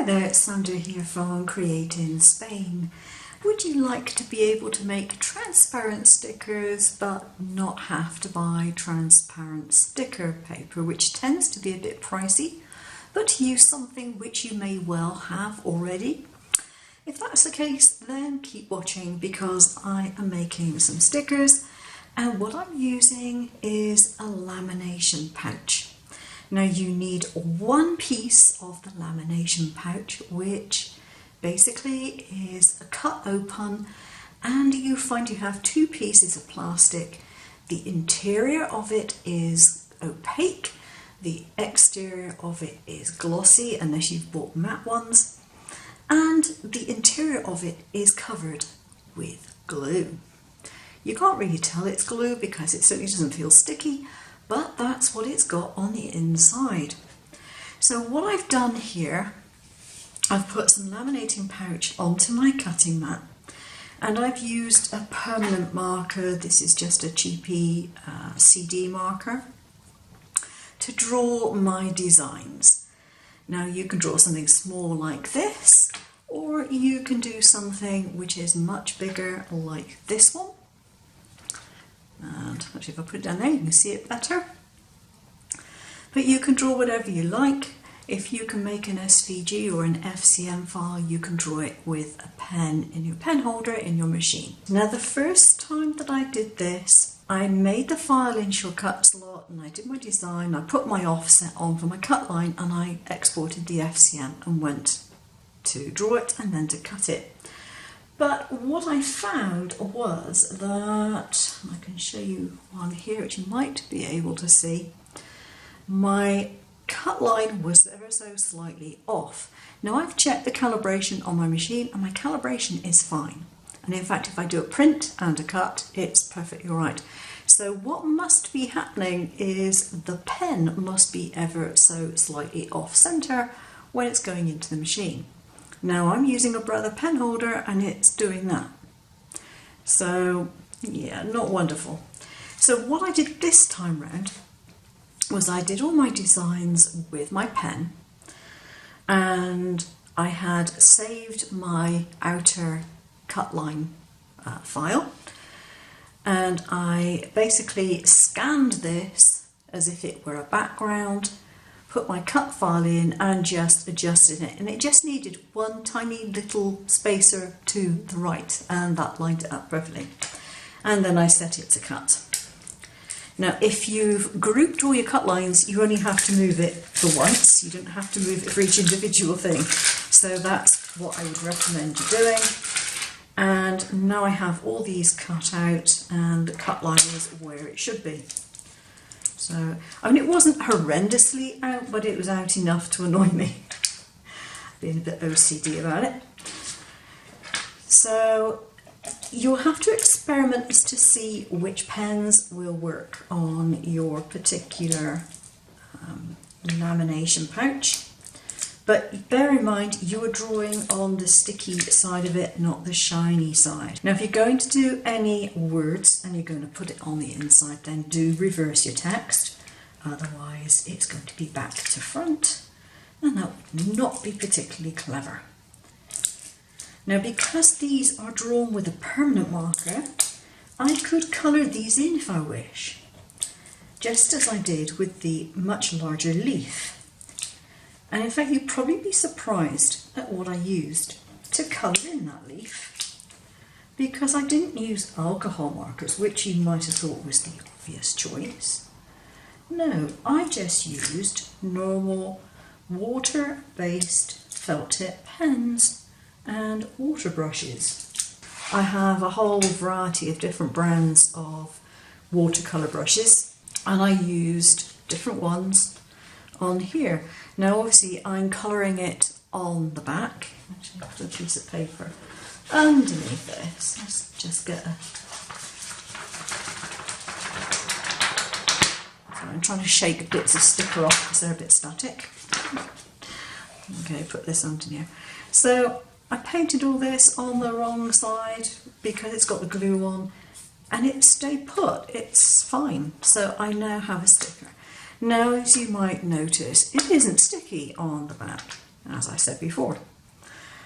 Hi there, it's Sandra here from Create in Spain. Would you like to be able to make transparent stickers but not have to buy transparent sticker paper, which tends to be a bit pricey, but use something which you may well have already? If that's the case, then keep watching because I am making some stickers and what I'm using is a lamination pouch. Now you need one piece of the lamination pouch, which basically is a cut open, and you find you have two pieces of plastic. The interior of it is opaque, the exterior of it is glossy unless you've bought matte ones, and the interior of it is covered with glue. You can't really tell it's glue because it certainly doesn't feel sticky, but that's what it's got on the inside. So what I've done here, I've put some laminating pouch onto my cutting mat, and I've used a permanent marker. This is just a cheapy CD marker to draw my designs. Now you can draw something small like this, or you can do something which is much bigger like this one. And actually if I put it down there you can see it better. But you can draw whatever you like. If you can make an SVG or an FCM file, you can draw it with a pen in your pen holder in your machine. Now the first time that I did this, I made the file in Shortcut slot and I did my design, I put my offset on for my cut line and I exported the FCM and went to draw it and then to cut it. But what I found was that, I can show you one here which you might be able to see, my cut line was ever so slightly off. Now I've checked the calibration on my machine and my calibration is fine. And in fact if I do a print and a cut, it's perfectly alright. So what must be happening is the pen must be ever so slightly off center when it's going into the machine. Now I'm using a Brother pen holder and it's doing that. So yeah, not wonderful. So what I did this time round was I did all my designs with my pen, and I had saved my outer cut line file, and I basically scanned this as if it were a background, put my cut file in and just adjusted it, and it just needed one tiny little spacer to the right and that lined it up perfectly, and then I set it to cut. Now if you've grouped all your cut lines, you only have to move it for once, you don't have to move it for each individual thing, so that's what I would recommend you doing. And now I have all these cut out and the cut line is where it should be. So, I mean, it wasn't horrendously out, but it was out enough to annoy me. Being a bit OCD about it. So, you'll have to experiment to see which pens will work on your particular lamination pouch. But bear in mind, you are drawing on the sticky side of it, not the shiny side. Now if you're going to do any words and you're going to put it on the inside, then do reverse your text. Otherwise it's going to be back to front, and that would not be particularly clever. Now because these are drawn with a permanent marker, I could colour these in if I wish, just as I did with the much larger leaf. And in fact, you'd probably be surprised at what I used to colour in that leaf, because I didn't use alcohol markers, which you might have thought was the obvious choice. No, I just used normal water-based felt tip pens and water brushes. I have a whole variety of different brands of watercolour brushes, and I used different ones on here. Now obviously I'm colouring it on the back. Actually I'll put a piece of paper underneath this. Let's just get a... So I'm trying to shake bits of sticker off because they're a bit static. Okay, put this under here. So I painted all this on the wrong side because it's got the glue on, and it stayed put. It's fine. So I now have a sticker. Now, as you might notice, it isn't sticky on the back. as I said before.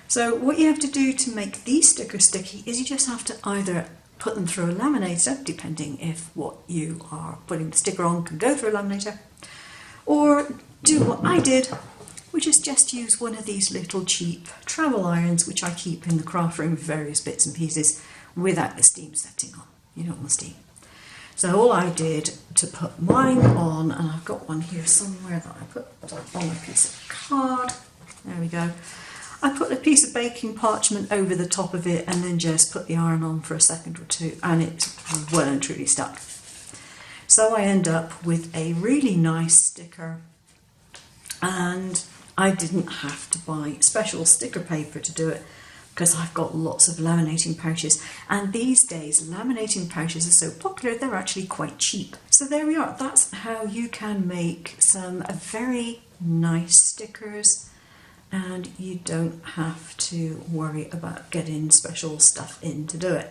So what you have to do to make these stickers sticky is you just have to either put them through a laminator, depending if what you are putting the sticker on can go through a laminator, or do what I did, which is just use one of these little cheap travel irons, which I keep in the craft room with various bits and pieces without the steam setting on. You don't want the steam. So all I did to put mine on, and I've got one here somewhere that I put on a piece of card, there we go. I put a piece of baking parchment over the top of it and then just put the iron on for a second or two, and it's well and truly stuck. So I end up with a really nice sticker, and I didn't have to buy special sticker paper to do it because I've got lots of laminating pouches, and these days laminating pouches are so popular they're actually quite cheap. So there we are, that's how you can make some very nice stickers, and you don't have to worry about getting special stuff in to do it.